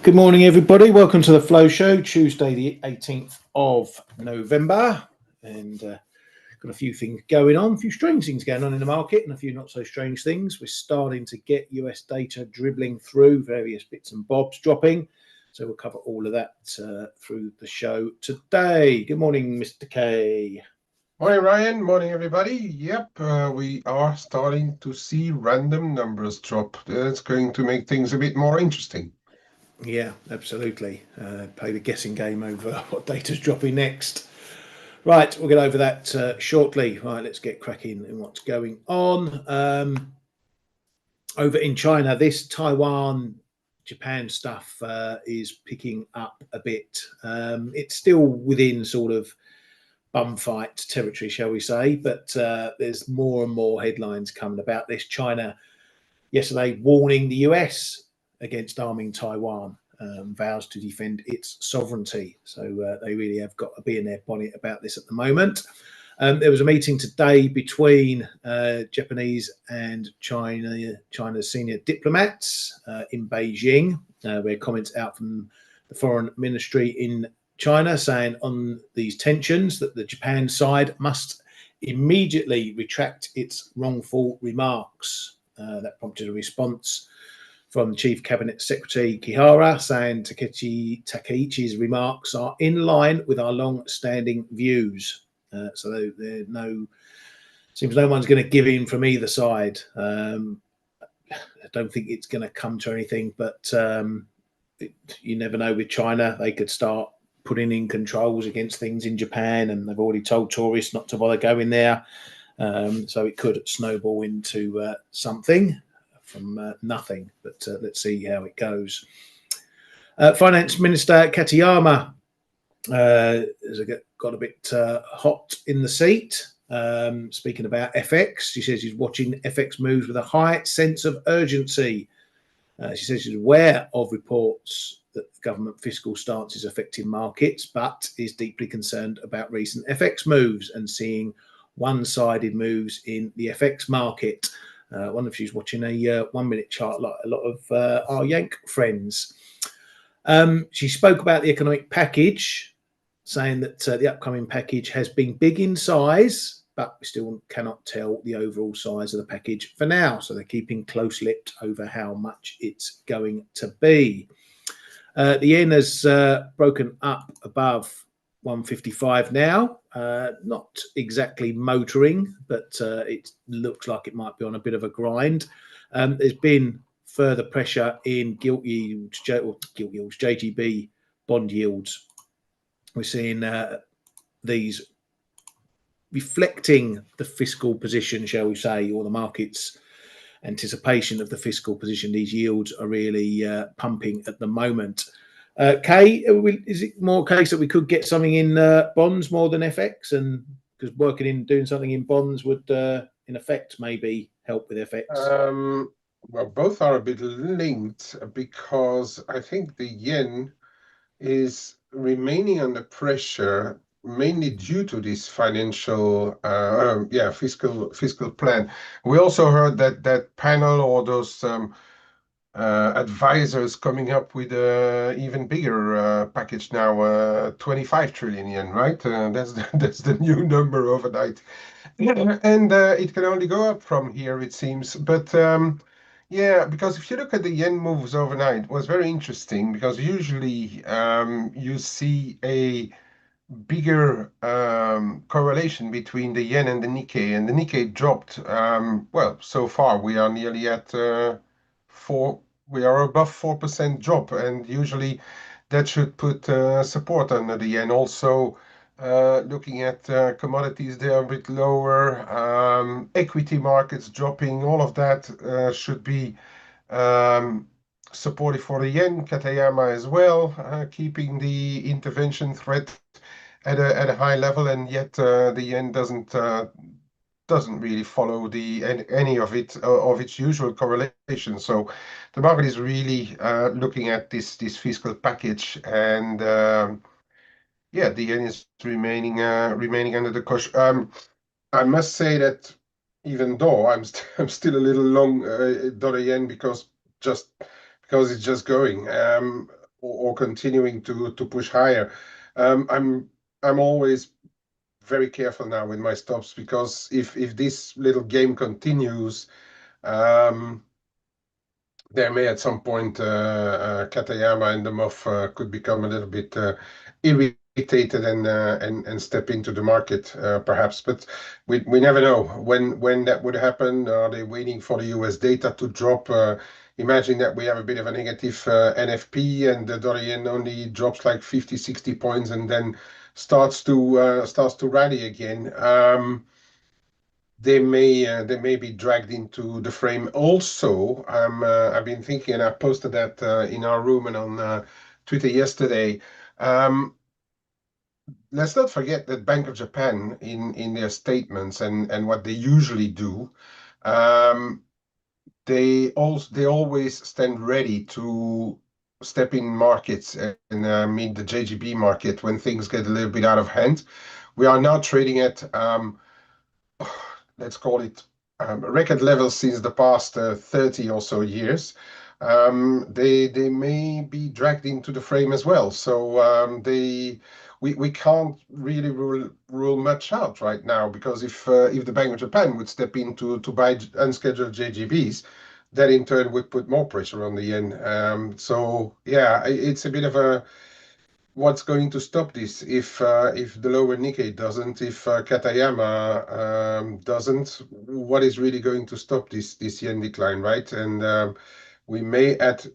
Good morning, everybody. Welcome to the Flow Show, Tuesday, the 18th of November. And got a few things going on, a few strange things going on in the market and a few not so strange things. We're starting to get US data dribbling through, various bits and bobs dropping. So we'll cover all of that through the show today. Good morning, Mr. K. Morning, Ryan. Morning, everybody. Yep, we are starting to see random numbers drop. That's going to make things a bit more interesting. Yeah, absolutely. Play the guessing game over what data's dropping next. Right, we'll get over that shortly. Right, let's get cracking in what's going on. Over in China, this Taiwan, Japan stuff is picking up a bit. It's still within sort of bum fight territory, shall we say, but there's more and more headlines coming about this. China yesterday warning the US against arming Taiwan, vows to defend its sovereignty. So they really have got to be in their bonnet about this at the moment. There was a meeting today between Japanese and China's senior diplomats in Beijing, where comments out from the foreign ministry in China saying on these tensions that the Japan side must immediately retract its wrongful remarks. That prompted a response from Chief Cabinet Secretary Kihara saying Takaichi's remarks are in line with our long-standing views. So seems no one's going to give in from either side. I don't think it's going to come to anything, but you never know with China. They could start putting in controls against things in Japan, and they've already told tourists not to bother going there. So it could snowball into something from nothing, but let's see how it goes. Finance Minister Katayama has got a bit hot in the seat. Speaking about FX, she says she's watching FX moves with a high sense of urgency. She says she's aware of reports that the government fiscal stance is affecting markets, but is deeply concerned about recent FX moves and seeing one-sided moves in the FX market. I wonder if she's watching a 1 minute chart like a lot of our Yank friends. She spoke about the economic package, saying that the upcoming package has been big in size, but we still cannot tell the overall size of the package for now. So they're keeping close-lipped over how much it's going to be. The yen has broken up above 155 now. Not exactly motoring, but it looks like it might be on a bit of a grind. There's been further pressure in gilt yields, JGB bond yields. We're seeing these reflecting the fiscal position, shall we say, or the market's anticipation of the fiscal position. These yields are really pumping at the moment. Kay, is it more a case that we could get something in bonds more than FX? And because doing something in bonds would, in effect, maybe help with FX? Well, both are a bit linked because I think the yen is remaining under pressure mainly due to this fiscal plan. We also heard that panel or those advisors coming up with a even bigger package now, 25 trillion yen, right? That's the new number overnight. And it can only go up from here, it seems. But yeah, because if you look at the yen moves overnight, it was very interesting because usually you see a bigger correlation between the yen and the Nikkei, and the Nikkei dropped. Well, so far we are nearly at we are above 4% drop, and usually that should put support under the yen. Also, looking at commodities, they are a bit lower. Equity markets dropping, all of that should be supportive for the yen. Katayama as well, keeping the intervention threat at a high level, and yet the yen doesn't really follow any of its usual correlation. So the market is really looking at this fiscal package, and yeah, the yen is remaining under the cushion. I must say that even though I'm still a little long dollar yen because it's just going. or continuing to push higher. I'm always very careful now with my stops, because if this little game continues, um, there may at some point Katayama and the MOF could become a little bit irritated and step into the market perhaps, but we never know when that would happen. Are they waiting for the US data to drop? Imagine that we have a bit of a negative NFP and the dollar yen only drops like 50, 60 points and then starts to rally again. They may be dragged into the frame. Also, I've been thinking, and I posted that in our room and on Twitter yesterday. Um, let's not forget that Bank of Japan, in their statements and what they usually do, um, they always stand ready to step in markets and meet the JGB market when things get a little bit out of hand. We are now trading at let's call it record levels since the past 30 or so years. They may be dragged into the frame as well. So we can't really rule much out right now, because if the Bank of Japan would step in to buy unscheduled JGBs, that in turn would put more pressure on the yen. So yeah, it's a bit of a what's going to stop this if the lower Nikkei doesn't, if Katayama doesn't, what is really going to stop this yen decline, right? And we may at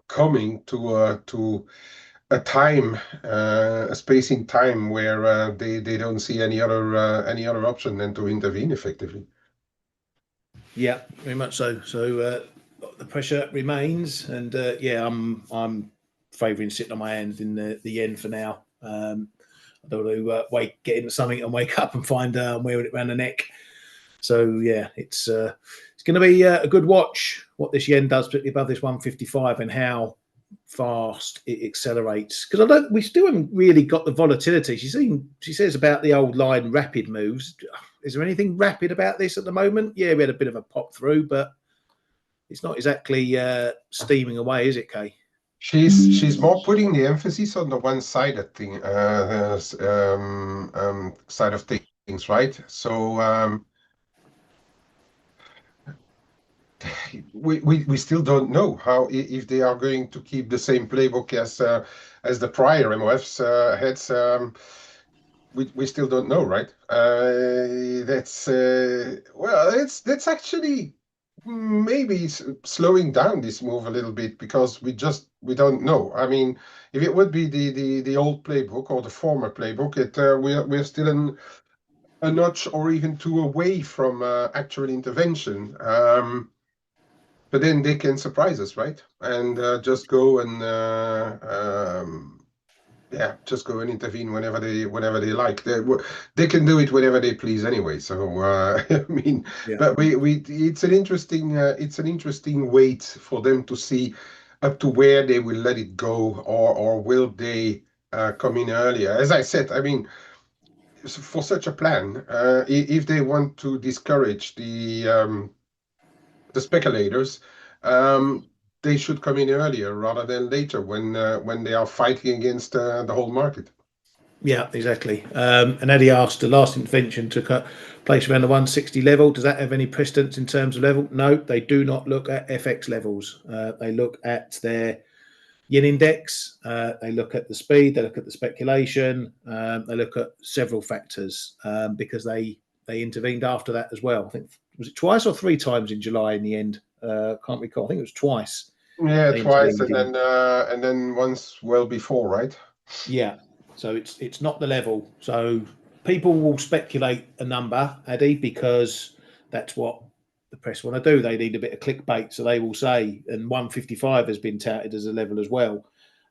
coming to a time, a space in time where they don't see any other option than to intervene effectively. Yeah, very much so. So the pressure remains, and yeah, I'm favouring sitting on my hands in the yen for now. I don't want to get into something and wake up and find I'm wearing it around the neck. So yeah, it's going to be a good watch what this yen does, particularly above this 155, and how fast it accelerates. Because we still haven't really got the volatility. She says about the old line rapid moves. Is there anything rapid about this at the moment? Yeah, we had a bit of a pop through, but it's not exactly steaming away, is it, Kay? She's more putting the emphasis on the one-sided thing, side of things, right? So we still don't know how if they are going to keep the same playbook as the prior MOFs heads. We still don't know, right? That's well, that's actually maybe slowing down this move a little bit, because we don't know. I mean, if it would be the old playbook or the former playbook, we're still a notch or even two away from actual intervention. But then they can surprise us, right? And just go and yeah, just go and intervene whenever they like. They can do it whenever they please anyway. So I mean, Yeah. but we it's an interesting wait for them to see up to where they will let it go, or will they come in earlier. As I said, I mean, for such a plan, if they want to discourage the speculators, um, they should come in earlier rather than later when they are fighting against the whole market. Yeah, exactly. And Eddie asked, the last intervention took place around the 160 level. Does that have any precedence in terms of level? No, they do not look at FX levels. They look at their yen index. They look at the speed. They look at the speculation. They look at several factors because they intervened after that as well. I think, was it twice or three times in July in the end? Can't recall. I think it was twice. Yeah, They twice, intervened in. and then once well before, right? Yeah. So it's not the level. So people will speculate a number, Addy, because that's what the press want to do. They need a bit of clickbait, so they will say, and 155 has been touted as a level as well.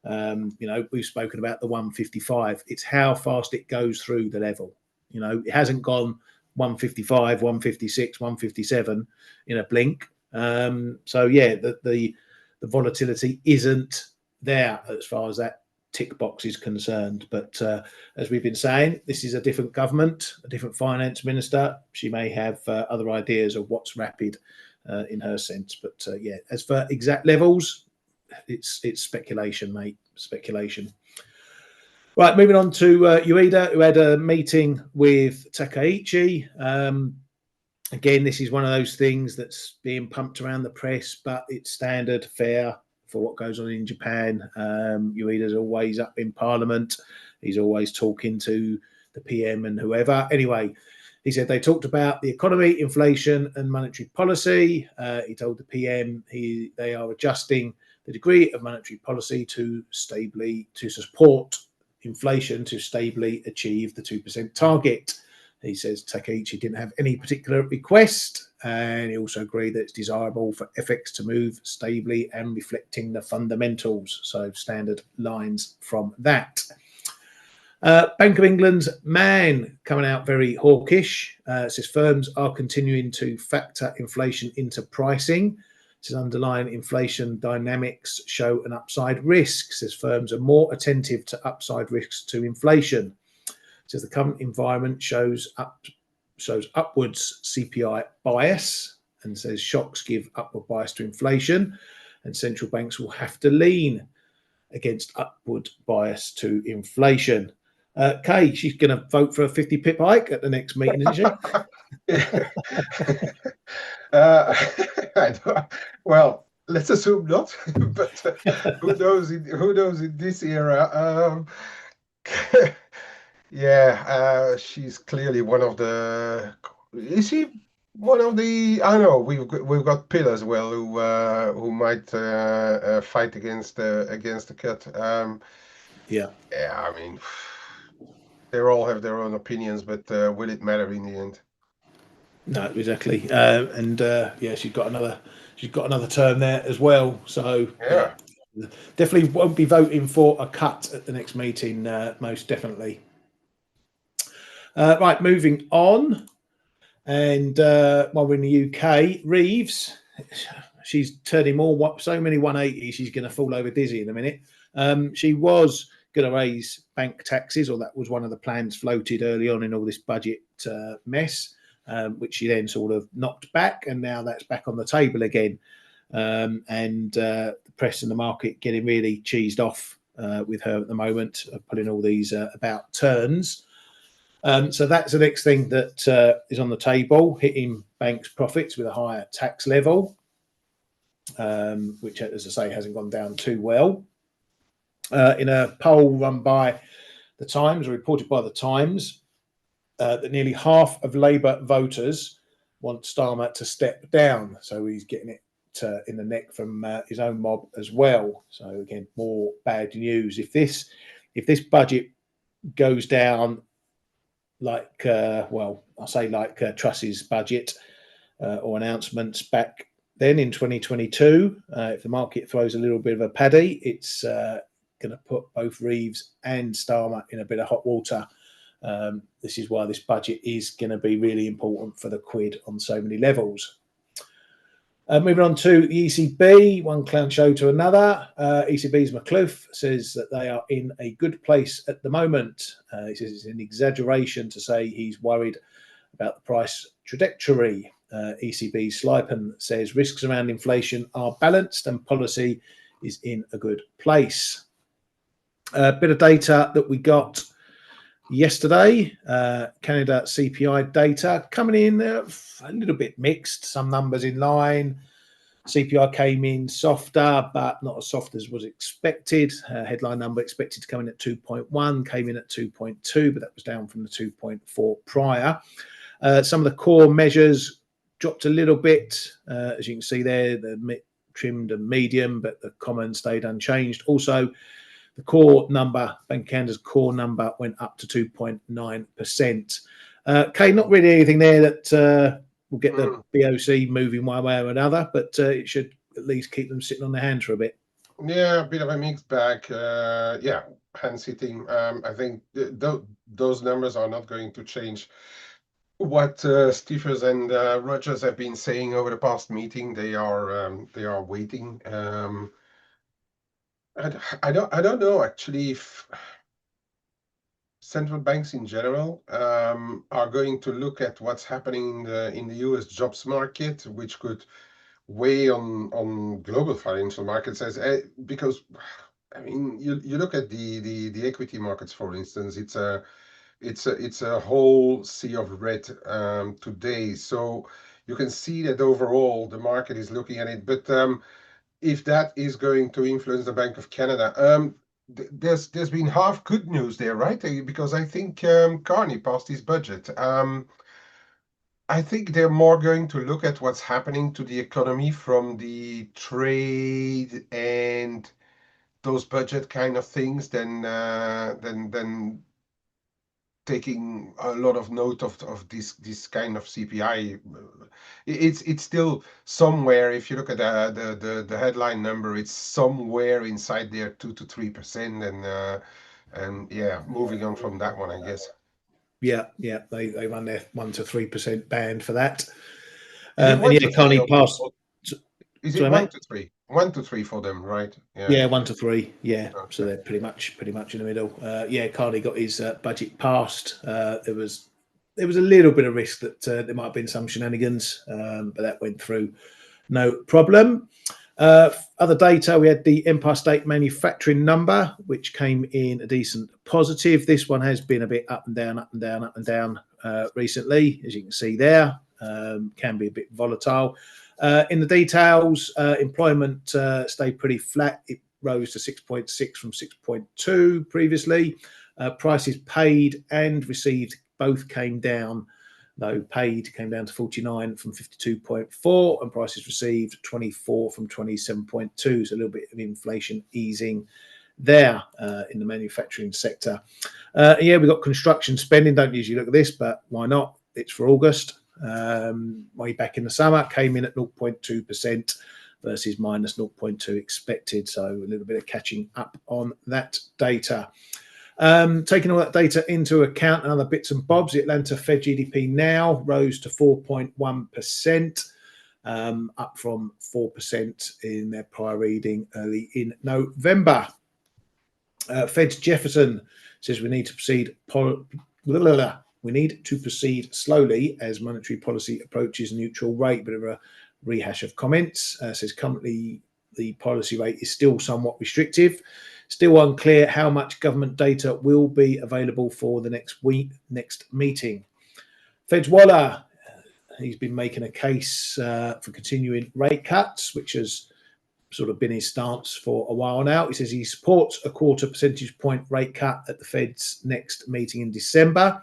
We've spoken about the 155. It's how fast it goes through the level. It hasn't gone 155, 156, 157 in a blink. So yeah, the volatility isn't there as far as that tick box is concerned. But as we've been saying, this is a different government, a different finance minister. She may have other ideas of what's rapid in her sense. But yeah, as for exact levels, it's speculation, mate. Speculation. Right, moving on to Ueda, who had a meeting with Takaichi. Again, this is one of those things that's being pumped around the press, but it's standard fare for what goes on in Japan. Ueda's always up in Parliament. He's always talking to the PM and whoever. Anyway, he said they talked about the economy, inflation, and monetary policy. He told the PM they are adjusting the degree of monetary policy to support inflation to stably achieve the 2% target. He says Takaichi didn't have any particular request, and he also agreed that it's desirable for FX to move stably and reflecting the fundamentals. So standard lines from that. Bank of England's man coming out very hawkish. Says firms are continuing to factor inflation into pricing. Says underlying inflation dynamics show an upside risk. Says firms are more attentive to upside risks to inflation. Says the current environment shows upwards CPI bias, and says shocks give upward bias to inflation, and central banks will have to lean against upward bias to inflation. Kay, she's going to vote for a 50 pip hike at the next meeting, isn't she? Well, let's assume not, but who knows? Who knows in this era? Yeah, she's clearly one of the. Is she one of the? I don't know. We've got Pill as well, who might fight against the cut. Yeah. Yeah, I mean, they all have their own opinions, but will it matter in the end? No, exactly. Yeah, she's got another term there as well. So Yeah. definitely won't be voting for a cut at the next meeting. Most definitely. Right, moving on. And while we're in the UK, Reeves, she's turning so many 180s, she's going to fall over dizzy in a minute. She was going to raise bank taxes, or that was one of the plans floated early on in all this budget mess, which she then sort of knocked back, and now that's back on the table again. The press and the market getting really cheesed off with her at the moment, putting all these about turns. So that's the next thing that is on the table, hitting banks' profits with a higher tax level, which, as I say, hasn't gone down too well. In a poll run by the Times, or reported by the Times, that nearly half of Labour voters want Starmer to step down. So he's getting it in the neck from his own mob as well. So again, more bad news. If this budget goes down like, I'll say like Truss's budget or announcements back then in 2022, if the market throws a little bit of a paddy, it's going to put both Reeves and Starmer in a bit of hot water. This is why this budget is going to be really important for the quid on so many levels. Moving on to the ECB, one clown show to another. ECB's McClough says that they are in a good place at the moment. He says it's an exaggeration to say he's worried about the price trajectory. ECB's Slipen says risks around inflation are balanced and policy is in a good place. A bit of data that we got yesterday, Canada CPI data coming in a little bit mixed, some numbers in line. CPI came in softer, but not as soft as was expected. Headline number expected to come in at 2.1, came in at 2.2, but that was down from the 2.4 prior. Some of the core measures dropped a little bit, as you can see there, the trimmed and medium, but the common stayed unchanged. Also, the core number, Bank of Canada's core number, went up to 2.9%. Kay, not really anything there that will get the BOC moving one way or another, but it should at least keep them sitting on their hands for a bit. Yeah, a bit of a mixed bag. Yeah, hand sitting. I think those numbers are not going to change what Stephens and Rogers have been saying over the past meeting. They are waiting. I don't know actually if central banks in general are going to look at what's happening in the US jobs market, which could weigh on global financial markets as because I mean you look at the equity markets, for instance. It's a whole sea of red today. So you can see that overall the market is looking at it. But if that is going to influence the Bank of Canada, there's been half good news there, right? Because I think Carney passed his budget. I think they're more going to look at what's happening to the economy from the trade and those budget kind of things than taking a lot of note of this kind of CPI. It's still somewhere. If you look at the headline number, it's somewhere inside there 2 to 3%, and yeah, moving on from that one, I guess. Yeah, yeah, they run their 1 to 3% band for that. Is it And one yeah, to three Carney or passed. is it Sorry, one mate. to three? 1 to 3 for them, right? Yeah. Yeah, 1 to 3. Yeah, so Okay. they're pretty much in the middle. Yeah, Carney got his budget passed. There was a little bit of risk that there might have been some shenanigans, but that went through no problem. Other data, we had the Empire State Manufacturing number, which came in a decent positive. This one has been a bit up and down, up and down, up and down recently, as you can see there. Can be a bit volatile. In the details, employment stayed pretty flat. It rose to 6.6 from 6.2 previously. Prices paid and received both came down, though paid came down to 49 from 52.4 and prices received 24 from 27.2. So a little bit of inflation easing there in the manufacturing sector. Yeah, we've got construction spending. Don't usually look at this, but why not? It's for August. Way back in the summer, came in at 0.2% versus minus 0.2 expected. So a little bit of catching up on that data. Taking all that data into account and other bits and bobs, the Atlanta Fed GDP now rose to 4.1%, up from 4% in their prior reading early in November. Fed's Jefferson says we need to proceed. We need to proceed slowly as monetary policy approaches neutral rate. Bit of a rehash of comments. Says currently the policy rate is still somewhat restrictive. Still unclear how much government data will be available for the next meeting. Fed's Waller, he's been making a case for continuing rate cuts, which has sort of been his stance for a while now. He says he supports a 0.25 percentage point rate cut at the Fed's next meeting in December.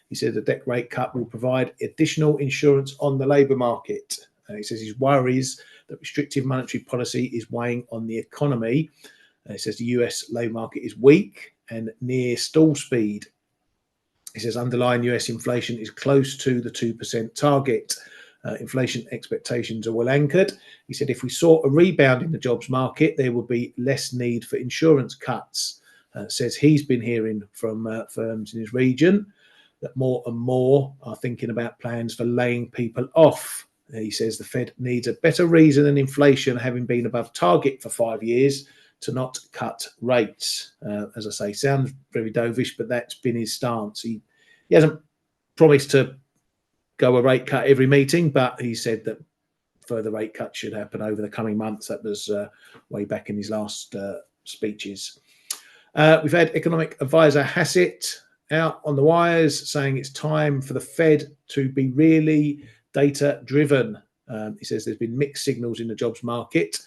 He said the debt rate cut will provide additional insurance on the labour market. He says his worries that restrictive monetary policy is weighing on the economy. He says the US labour market is weak and near stall speed. He says underlying US inflation is close to the 2% target. Inflation expectations are well anchored. He said if we saw a rebound in the jobs market, there would be less need for insurance cuts. Says he's been hearing from firms in his region that more and more are thinking about plans for laying people off. He says the Fed needs a better reason than inflation having been above target for 5 years to not cut rates. As I say, sounds very dovish, but that's been his stance. He hasn't promised to go a rate cut every meeting, but he said that further rate cuts should happen over the coming months. That was way back in his last speeches. We've had economic advisor Hassett out on the wires saying it's time for the Fed to be really data driven. He says there's been mixed signals in the jobs market,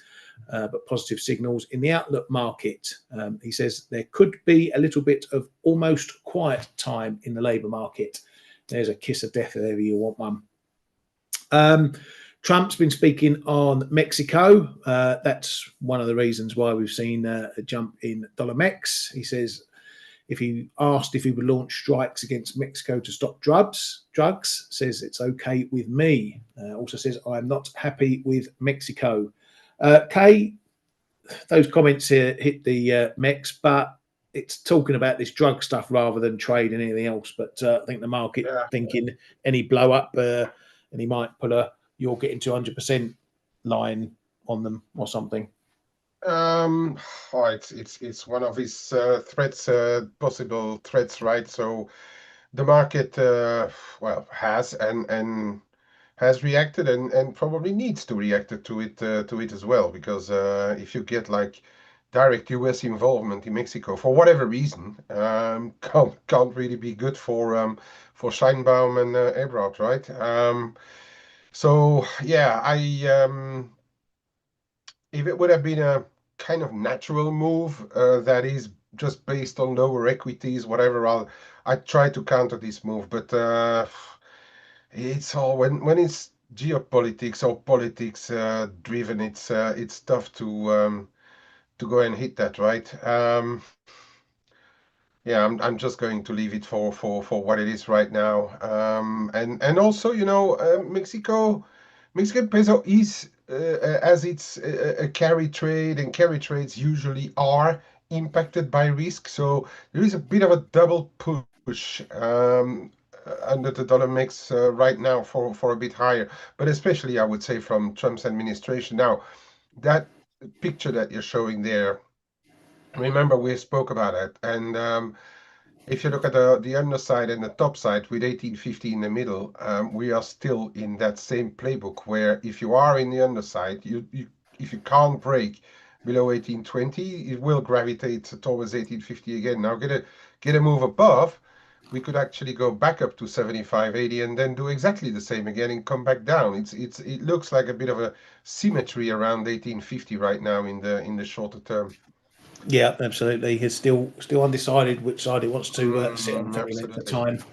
but positive signals in the outlook market. He says there could be a little bit of almost quiet time in the labour market. There's a kiss of death if ever you want one. Trump's been speaking on Mexico. That's one of the reasons why we've seen a jump in dollar mex. He says if he asked if he would launch strikes against Mexico to stop drugs, says it's okay with me. Also says I'm not happy with Mexico. Kay, those comments here hit the MEX, but it's talking about this drug stuff rather than trade and anything else. But I think the market thinking any blow up and he might put a you're getting 200% line on them or something. Oh, it's one of his threats, possible threats, right? So the market, well, has has reacted and probably needs to react to it as well, because if you get like direct US involvement in Mexico for whatever reason, can't really be good for Scheinbaum and Ebrard, right? So yeah, if it would have been a kind of natural move that is just based on lower equities, whatever, I try to counter this move, but it's all when it's geopolitics or politics driven, it's tough to go and hit that, right? Yeah, I'm just going to leave it for what it is right now. And also, Mexican peso is as it's a carry trade, and carry trades usually are impacted by risk. So there is a bit of a double push under the dollar mix right now for a bit higher, but especially I would say from Trump's administration. Now, that picture that you're showing there, remember we spoke about it, and if you look at the underside and the top side with 1850 in the middle, we are still in that same playbook where if you are in the underside, if you can't break below 1820, it will gravitate towards 1850 again. Now get a move above, we could actually go back up to 75.80 and then do exactly the same again and come back down. It looks like a bit of a symmetry around 1850 right now in the shorter term. Yeah, absolutely. He's still undecided which side he wants to sit on for the Absolutely. time,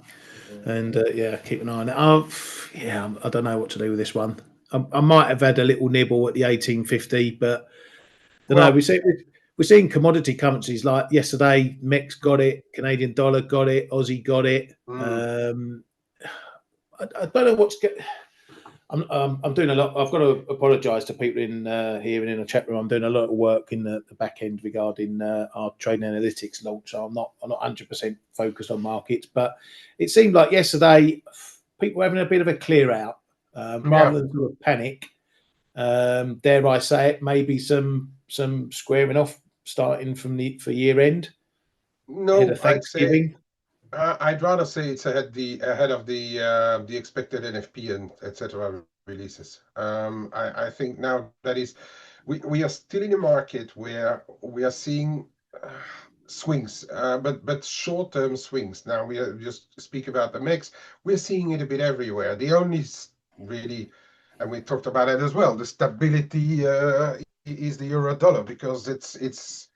Yeah. and yeah, keep an eye on it. Yeah, I don't know what to do with this one. I might have had a little nibble at the 1850, but I don't know. Well, We're seeing commodity currencies like yesterday. Mex got it, Canadian dollar got it, Aussie got it. mm, I don't know what's. I'm doing a lot. I've got to apologise to people in here and in the chat room. I'm doing a lot of work in the back end regarding our trade analytics launch. So I'm not 100% focused on markets, but it seemed like yesterday people were having a bit of a clear out yeah. rather than sort of panic. Dare I say it? Maybe some squaring off starting for year end ahead No, of Thanksgiving. I'd rather say it's ahead of the expected NFP and etc. releases. I think now that is we are still in a market where we are seeing swings, but short-term swings. Now we are just speak about the mix. We're seeing it a bit everywhere. The only really, and we talked about it as well, the stability is the euro dollar, because it's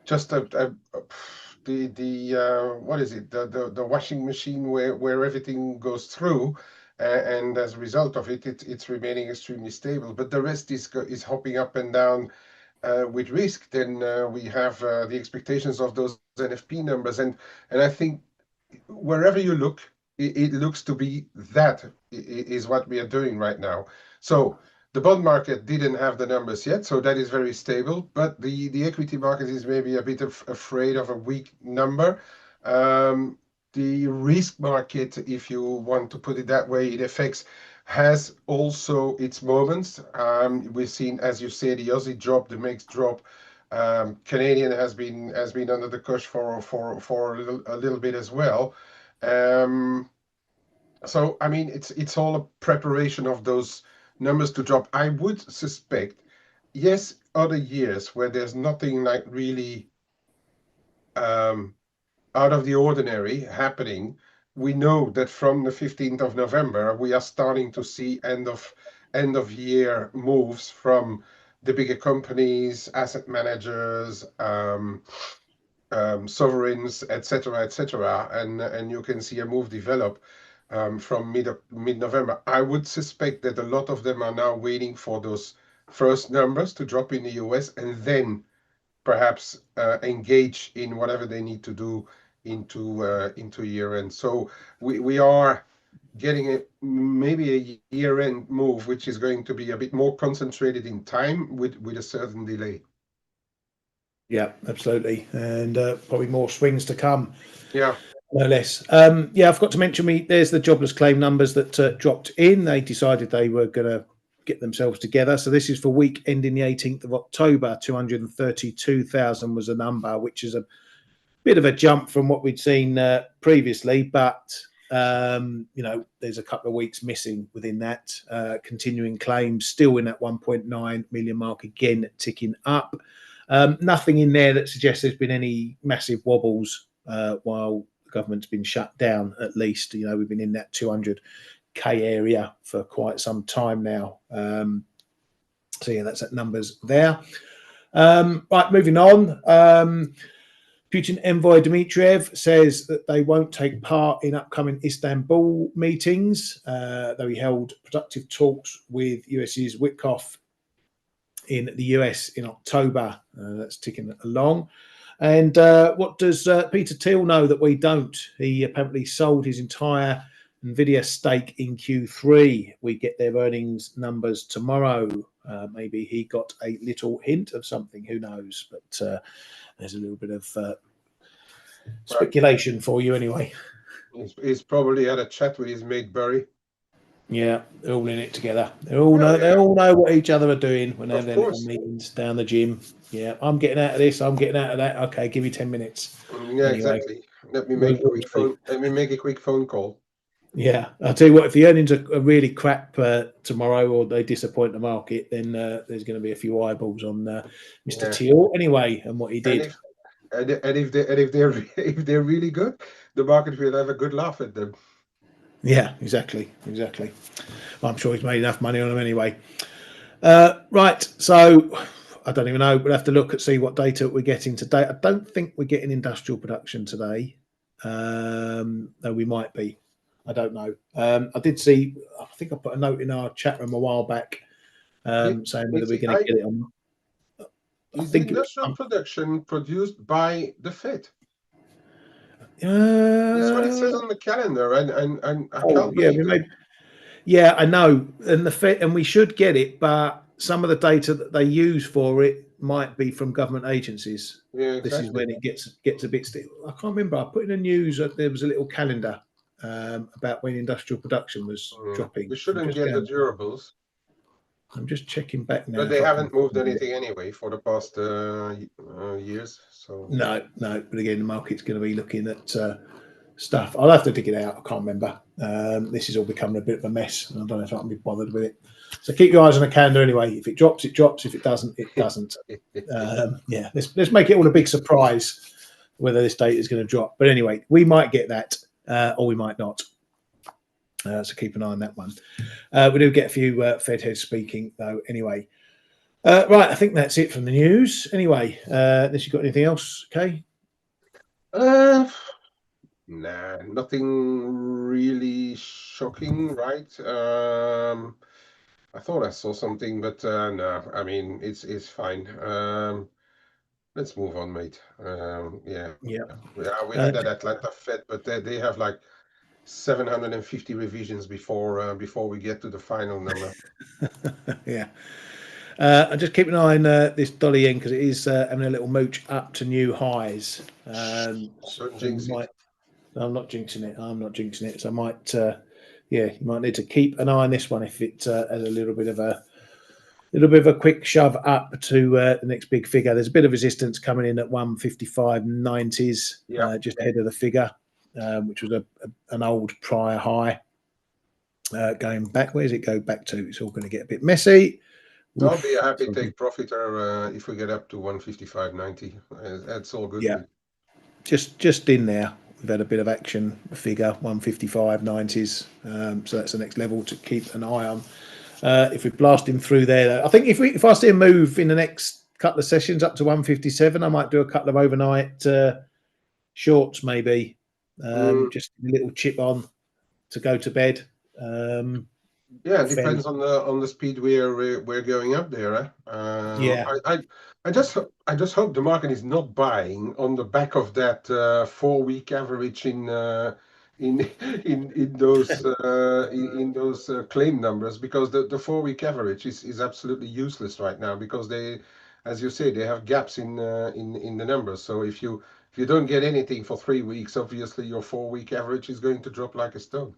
just the what is it, the washing machine where everything goes through, and as a result of it, it's remaining extremely stable, but the rest is hopping up and down with risk. Then we have the expectations of those NFP numbers, and I think wherever you look, it looks to be that is what we are doing right now. So the bond market didn't have the numbers yet, so that is very stable. But the equity market is maybe a bit afraid of a weak number. The risk market, if you want to put it that way, it affects has also its moments. We've seen, as you say, the Aussie drop, the MEX drop. Canadian has been under the cush for a little bit as well. Um, so I mean, it's all a preparation of those numbers to drop. I would suspect, yes, other years where there's nothing like really um, out of the ordinary happening, we know that from the 15th of November, we are starting to see end of year moves from the bigger companies, asset managers, sovereigns, etc., etc., and you can see a move develop from mid November. I would suspect that a lot of them are now waiting for those first numbers to drop in the US, and then perhaps engage in whatever they need to do into year end. So we are getting maybe a year end move, which is going to be a bit more concentrated in time with a certain delay. Yeah, absolutely, and probably more swings to come. Yeah. No less. Yeah, I forgot to mention there's the jobless claim numbers that dropped in. They decided they were going to get themselves together. So this is for week ending the 18th of October. 232,000 was the number, which is a bit of a jump from what we'd seen previously. But You know, there's a couple of weeks missing within that. Continuing claims still in that 1.9 million mark, again ticking up. Nothing in there that suggests there's been any massive wobbles while the government's been shut down. At least, you know, we've been in that 200k area for quite some time now. So yeah, that's at numbers there. Right, moving on. Putin envoy Dmitriev says that they won't take part in upcoming Istanbul meetings, though he held productive talks with US's Witkoff in the US in October. That's ticking along. And what does Peter Thiel know that we don't? He apparently sold his entire Nvidia stake in Q3. We get their earnings numbers tomorrow. Maybe he got a little hint of something. Who knows? But there's a little bit of speculation for you anyway. He's probably had a chat with his mate Barry. Yeah, they're all in it together. They all know what each other are doing when they have their little meetings down the gym. Yeah, I'm getting out of this. I'm getting out of that. Okay, give me 10 minutes. Yeah, anyway, exactly. Let me make a quick phone call. Yeah, I'll tell you what. If the earnings are really crap tomorrow, or they disappoint the market, then there's going to be a few eyeballs on Mr. Thiel anyway, and what he did. And if they're really good, the market will have a good laugh at them. Yeah, exactly. Well, I'm sure he's made enough money on them anyway. Right, so I don't even know. We'll have to look at see what data we're getting today. I don't think we're getting industrial production today, though we might be. I don't know. I did see. I think I put a note in our chat room a while back saying whether we're going to get it on. Is industrial production produced by the Fed? That's what it says on the calendar, and I can't believe it. Yeah, I know, and the Fed, and we should get it, but some of the data that they use for it might be from government agencies. Yeah, exactly. This is when it gets a bit still. I can't remember. I put in the news that there was a little calendar about when industrial production was dropping. We shouldn't get the durables. I'm just checking back now. But they haven't moved anything anyway for the past years. So no. But again, the market's going to be looking at stuff. I'll have to dig it out. I can't remember. This is all becoming a bit of a mess, and I don't know if I can be bothered with it. So keep your eyes on the calendar anyway. If it drops, it drops. If it doesn't, it doesn't. Yeah, let's make it all a big surprise whether this date is going to drop. But anyway, we might get that, or we might not. So keep an eye on that one. We do get a few Fed heads speaking, though, anyway. Right, I think that's it from the news. Anyway, unless you've got anything else, Kay? Nah, nothing really shocking, right? I thought I saw something, but no, I mean, it's fine. Let's move on, mate. Yeah. We had that Atlanta Fed, but they have like 750 revisions before we get to the final number. Yeah. I just keep an eye on this dollar yen because it is having a little mooch up to new highs. Don't jinx it. I'm not jinxing it. So I might, you might need to keep an eye on this one if it has a little bit of a quick shove up to the next big figure. There's a bit of resistance coming in at 155.90s, just ahead of the figure. Which was an old prior high going back. Where does it go back to? It's all going to get a bit messy. I'll be a happy take profiter if we get up to 155.90. That's all good. Yeah, just in there. We've had a bit of action figure 155.90s. So that's the next level to keep an eye on. If we blast him through there, though, I think if I see a move in the next couple of sessions up to 157, I might do a couple of overnight shorts maybe. Just a little chip on to go to bed. It depends on the speed we're going up there. I just hope the market is not buying on the back of that 4-week average in those claim numbers, because the 4-week average is absolutely useless right now, because they, as you say, they have gaps in the numbers. So if you don't get anything for 3 weeks, obviously your 4-week average is going to drop like a stone.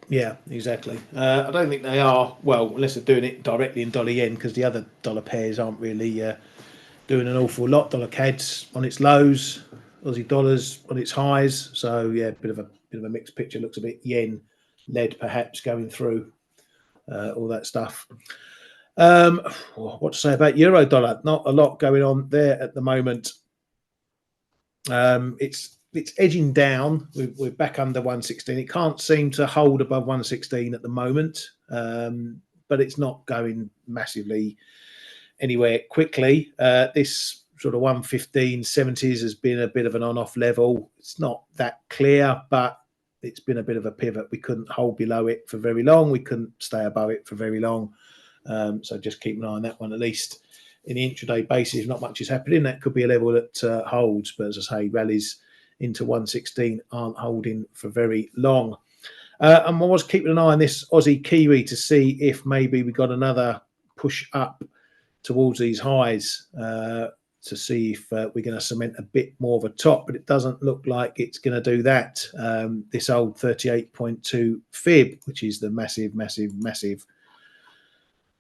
Yeah, exactly. I don't think they are, well, unless they're doing it directly in dollar yen, because the other dollar pairs aren't really doing an awful lot. Dollar CAD's on its lows, Aussie dollars on its highs. So yeah, a bit of a bit of a mixed picture. Looks a bit yen led perhaps going through all that stuff. What to say about euro dollar? Not a lot going on there at the moment. It's edging down. We're back under 116. It can't seem to hold above 116 at the moment, but it's not going massively anywhere quickly. This sort of 115.70s has been a bit of an on-off level. It's not that clear, but it's been a bit of a pivot. We couldn't hold below it for very long. We couldn't stay above it for very long. So just keep an eye on that one, at least in the intraday basis. Not much is happening. That could be a level that holds, but as I say, rallies into 116 aren't holding for very long. And I was keeping an eye on this Aussie Kiwi to see if maybe we got another push up towards these highs, to see if we're going to cement a bit more of a top, but it doesn't look like it's going to do that. This old 38.2 fib, which is the massive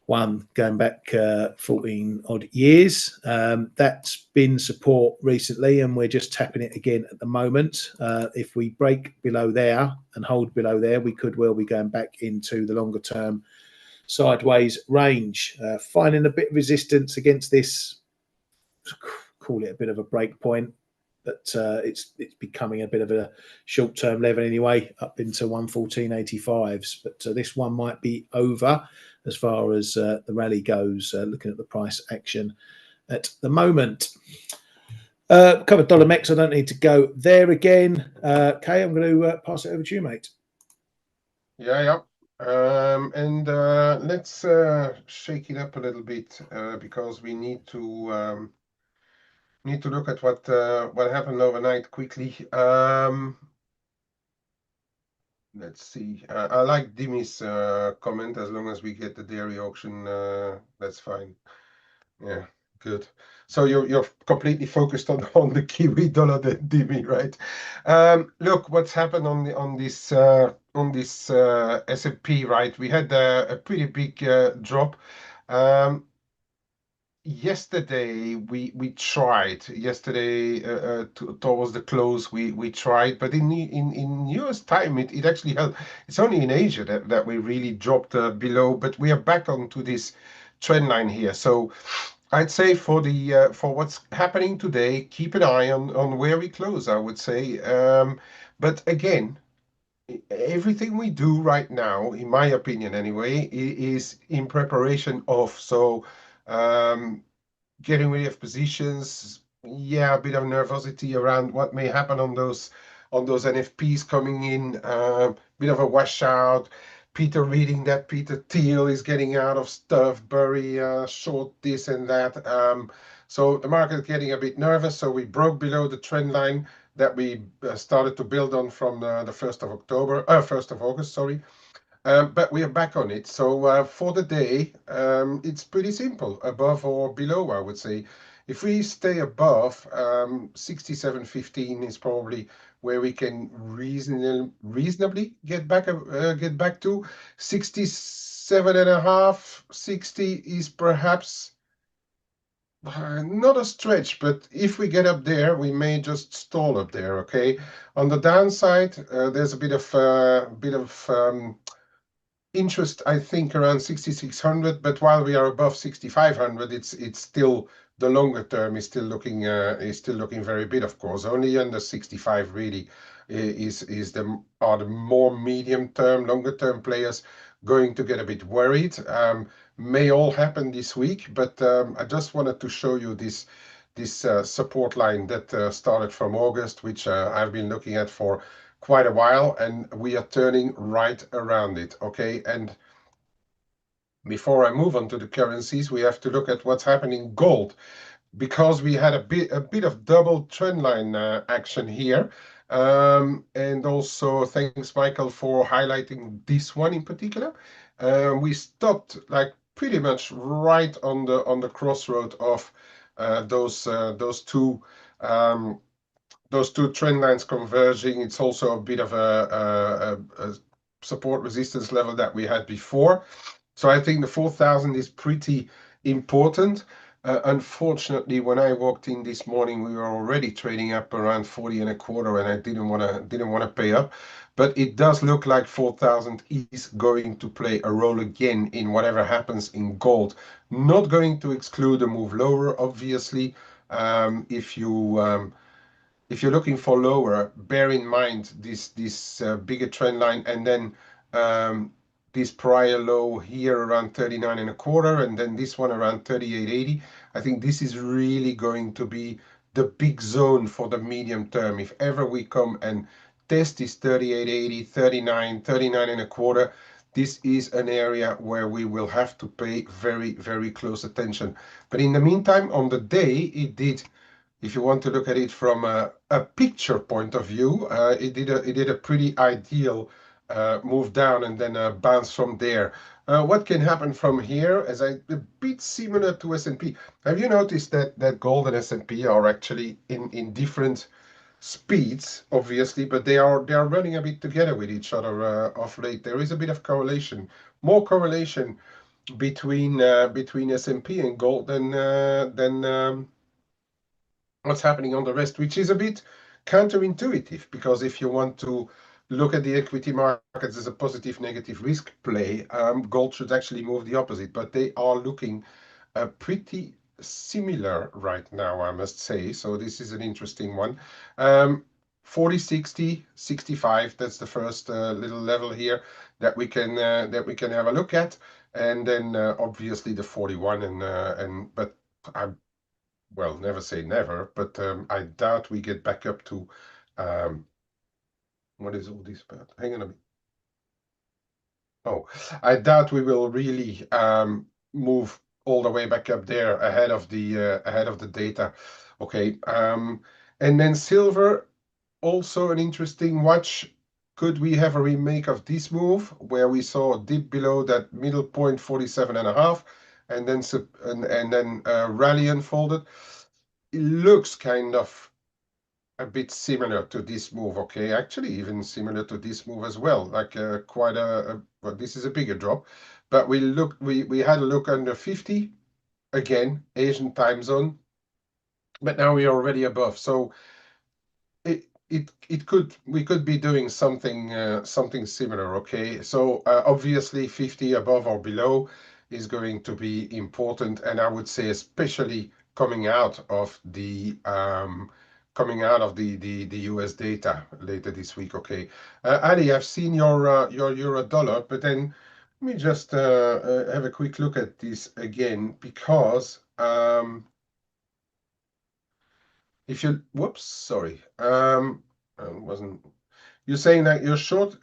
one going back 14 odd years, that's been support recently, and we're just tapping it again at the moment. If we break below there and hold below there, we could well be going back into the longer term sideways range, finding a bit of resistance against this, call it a bit of a break point, but it's becoming a bit of a short-term level anyway, up into 114.85s. But this one might be over as far as the rally goes, looking at the price action at the moment. Covered dollar mex. I don't need to go there again. Kay, I'm going to pass it over to you, mate. Yeah. And let's shake it up a little bit, because we need to look at what happened overnight quickly. Let's see. I like Dimi's comment. As long as we get the dairy auction, that's fine. Yeah, good. So you're completely focused on the Kiwi dollar, then, Dimi, right? Look, what's happened on this S&P, right? We had a pretty big drop. Yesterday we tried. Yesterday towards the close we tried, but in US time it actually held. It's only in Asia that we really dropped below, but we are back onto this trend line here. So I'd say for what's happening today, keep an eye on where we close, I would say. But again, everything we do right now, in my opinion anyway, is in preparation of. So getting rid of positions, yeah, a bit of nervosity around what may happen on those NFPs coming in, bit of a washout. Peter reading that Peter Thiel is getting out of stuff, Bury short this and that. So the market is getting a bit nervous. So we broke below the trend line that we started to build on from the 1st of August, sorry. But we are back on it. So for the day, it's pretty simple, above or below, I would say. If we stay above, 67.15 is probably where we can reasonably get back to. 67.5, 60 is perhaps not a stretch, but if we get up there, we may just stall up there. Okay. On the downside, there's a bit of interest, I think, around 6,600, but while we are above 6,500, it's still, the longer term is still looking very big. Of course, only under 65 really are the more medium term, longer term players going to get a bit worried. May all happen this week, but I just wanted to show you this support line that started from August, which I've been looking at for quite a while, and we are turning right around it. Okay, and before I move on to the currencies, we have to look at what's happening in gold, because we had a bit of double trend line action here. And also thanks, Michael, for highlighting this one in particular. We stopped like pretty much right on the crossroad of those two trend lines converging. It's also a bit of a support resistance level that we had before. So I think the 4,000 is pretty important. Unfortunately, when I walked in this morning, we were already trading up around 40 and a quarter, and I didn't want to pay up. But it does look like 4,000 is going to play a role again in whatever happens in gold. Not going to exclude a move lower, obviously. Um, if you um, if you're looking for lower, bear in mind this bigger trend line, and then um, this prior low here around 39 and a quarter, and then this one around 38.80. I think this is really going to be the big zone for the medium term. If ever we come and test this 38.80, 39, 39 and a quarter, this is an area where we will have to pay very, very close attention. But in the meantime, on the day, it did, if you want to look at it from a picture point of view, it did a pretty ideal move down and then a bounce from there. What can happen from here is a bit similar to S&P. Have you noticed that gold and S&P are actually in different speeds, obviously, but they are running a bit together with each other of late. There is a bit of correlation, more correlation between S&P and gold than what's happening on the rest, which is a bit counterintuitive, because if you want to look at the equity markets as a positive negative risk play, gold should actually move the opposite, but they are looking pretty similar right now, I must say. So this is an interesting one. 40, 60, 65, that's the first little level here that we can have a look at. And then obviously the 41 and but I, well, never say never, but I doubt we get back up to um, what is all this about? Hang on a minute. Oh, I doubt we will really move all the way back up there ahead of the data. Okay, and then silver, also an interesting watch. Could we have a remake of this move where we saw a dip below that middle point 47 and a half, and then rally unfolded? It looks kind of a bit similar to this move, okay? Actually, even similar to this move as well, like quite well, this is a bigger drop, but we had a look under 50, again, Asian time zone, but now we are already above. So it could, we could be doing something similar, okay? So obviously 50 above or below is going to be important, and I would say especially coming out of the US data later this week, okay? Ali, I've seen your euro dollar, but then let me just have a quick look at this again, because if you, whoops, sorry, wasn't, you're saying that you're short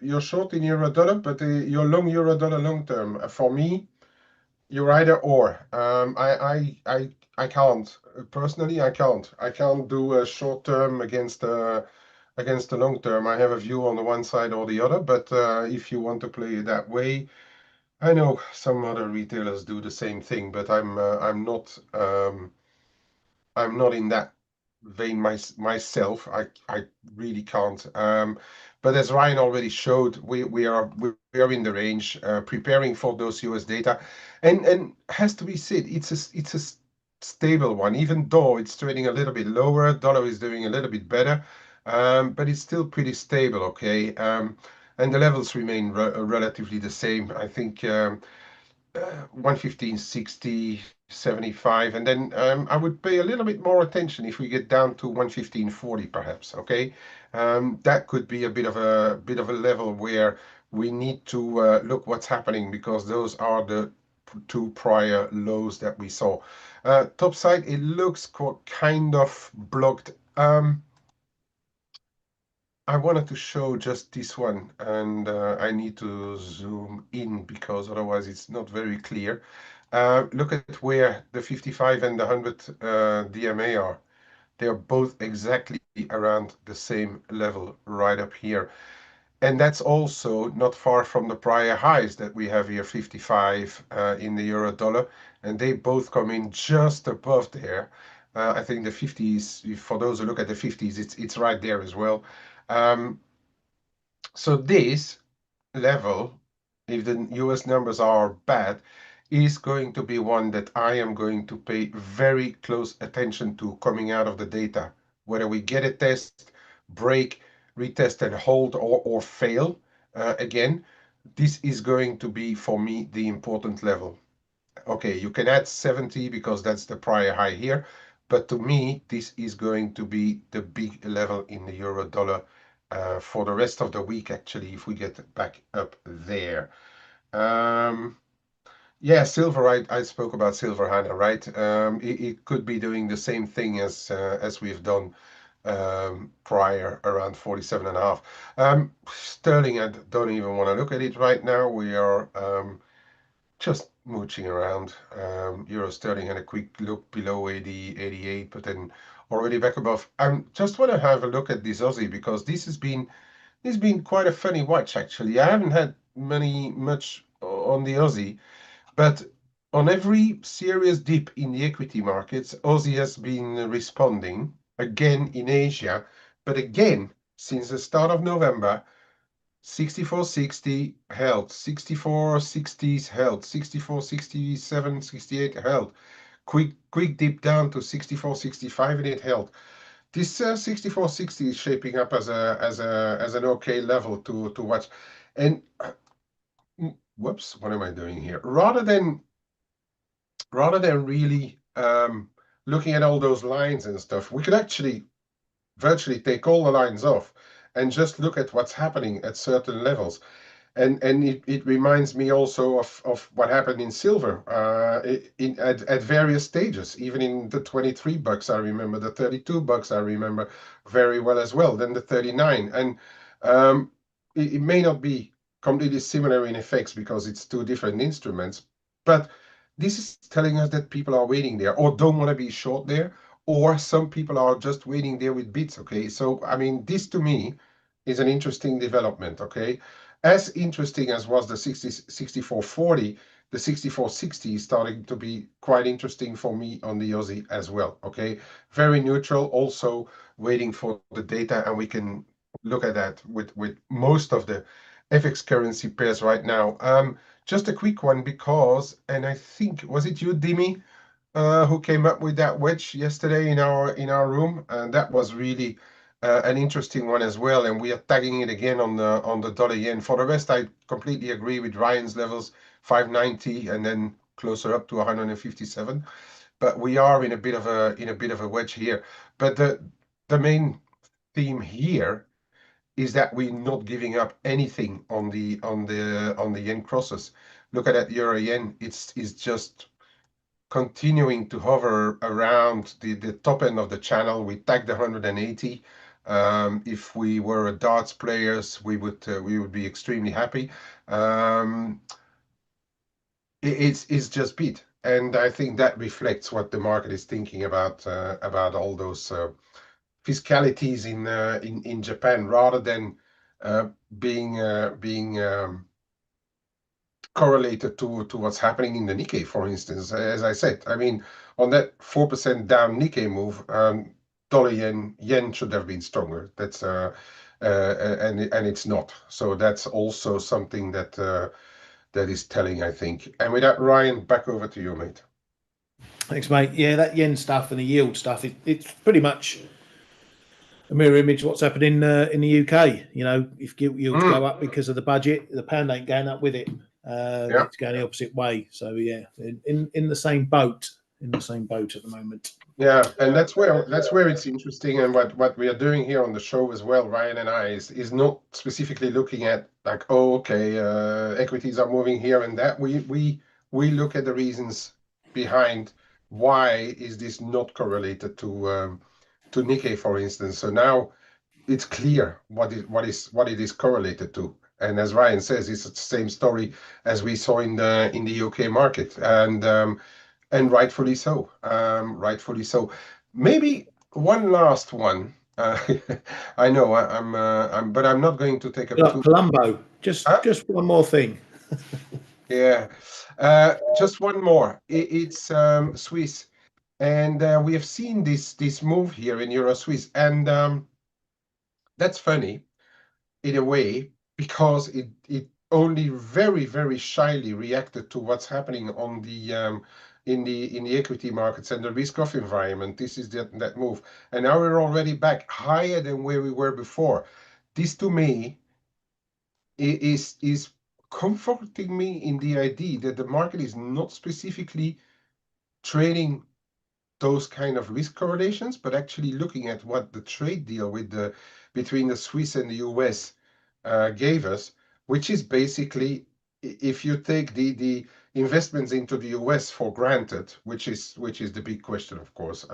in euro dollar, but you're long euro dollar long term. For me, you're either or. I can't personally. I can't do a short term against the long term. I have a view on the one side or the other. But if you want to play it that way, I know some other retailers do the same thing. But I'm not in that vein myself. I really can't. But as Ryan already showed, we are in the range, preparing for those US data, and has to be said, it's a stable one, even though it's trading a little bit lower. Dollar is doing a little bit better, but it's still pretty stable. Okay, and the levels remain relatively the same. I think 115, 60, 75, and then I would pay a little bit more attention if we get down to 115.40 perhaps, okay? That could be a bit of a level where we need to look what's happening, because those are the two prior lows that we saw. Top side, it looks kind of blocked. I wanted to show just this one, and I need to zoom in because otherwise it's not very clear. Look at where the 55 and the 100 DMA are. They are both exactly around the same level right up here. And that's also not far from the prior highs that we have here, 55 in the euro dollar, and they both come in just above there. I think the 50s, for those who look at the 50s, it's right there as well. Um, so this level, if the US numbers are bad, is going to be one that I am going to pay very close attention to coming out of the data. Whether we get a test, break, retest and hold, or fail again, this is going to be for me the important level. Okay, you can add 70 because that's the prior high here, but to me, this is going to be the big level in the euro dollar for the rest of the week, actually, if we get back up there. Um, yeah, silver. I spoke about silver, Hannah, right? It could be doing the same thing as we've done prior, around 47 and a half. Sterling, I don't even want to look at it right now. We are just mooching around. Euro sterling had a quick look below 80, 88, but then already back above. I just want to have a look at this Aussie because this has been quite a funny watch actually. I haven't had much on the Aussie, but on every serious dip in the equity markets, Aussie has been responding again in Asia, but again since the start of November. 64.60 held, 64.60s held, 64.67, 68 held. Quick dip down to 64.65 and it held. This 64.60 is shaping up as an okay level to watch. And whoops, what am I doing here? Rather than really looking at all those lines and stuff, we could actually virtually take all the lines off and just look at what's happening at certain levels. And it reminds me also of what happened in silver at various stages. Even in the $23, I remember the $32. I remember very well as well. Then the 39, and it may not be completely similar in effects because it's two different instruments, but this is telling us that people are waiting there or don't want to be short there, or some people are just waiting there with bits. Okay, so I mean, this to me is an interesting development. Okay, as interesting as was the 64.40, the 64.60 is starting to be quite interesting for me on the Aussie as well. Okay, very neutral, also waiting for the data, and we can look at that with most of the FX currency pairs right now. Just a quick one because, and I think, was it you, Dimi, who came up with that wedge yesterday in our room, and that was really an interesting one as well. And we are tagging it again on the dollar yen. For the rest, I completely agree with Ryan's levels, 590, and then closer up to 157. But we are in a bit of a wedge here. But the main theme here is that we're not giving up anything on the yen crosses. Look at that euro yen. It's just continuing to hover around the top end of the channel. We tagged 180. If we were a darts players, we would be extremely happy. It's just beat, and I think that reflects what the market is thinking about all those fiscalities in Japan, rather than being correlated to what's happening in the Nikkei, for instance. As I said, I mean, on that 4% down Nikkei move, dollar yen should have been stronger. That's and it's not. So that's also something that is telling, I think. And with that, Ryan, back over to you, mate. Thanks, mate. Yeah, that yen stuff and the yield stuff, it's pretty much a mirror image of what's happened in the UK. You know, if yields go up because of the budget, the pound ain't going up with it. Yeah. It's going the opposite way. So yeah, in the same boat, in the same boat at the moment. Yeah, and that's where it's interesting, and what we are doing here on the show as well, Ryan and I, is not specifically looking at like, oh, okay, equities are moving here and that. We look at the reasons behind why is this not correlated to Nikkei, for instance. So now it's clear what it is correlated to. And as Ryan says, it's the same story as we saw in the UK market, and rightfully so. Rightfully so. Maybe one last one. I know but I'm not going to take up Like too. Colombo, Huh? just one more thing. Yeah. Just one more. It's Swiss, and we have seen this move here in Euro Swiss, and that's funny in a way because it only very, very shyly reacted to what's happening on the in the equity markets and the risk-off environment. This is that move, and now we're already back higher than where we were before. This to me is comforting me in the idea that the market is not specifically trading those kind of risk correlations, but actually looking at what the trade deal with the between the Swiss and the US gave us, which is basically if you take the investments into the US for granted, which is the big question, of course,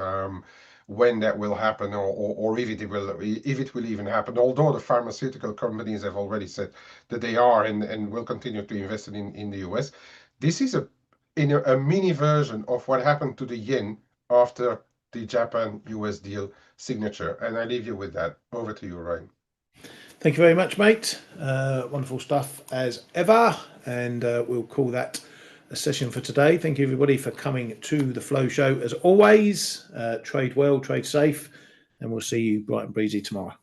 when that will happen or if it will even happen. Although the pharmaceutical companies have already said that they are and will continue to invest in the US, this is a mini version of what happened to the yen after the Japan-US deal signature. And I leave you with that. Over to you, Ryan. Thank you very much, mate. Wonderful stuff as ever. And we'll call that a session for today. Thank you, everybody, for coming to the Flow Show. As always, trade well, trade safe, and we'll see you bright and breezy tomorrow.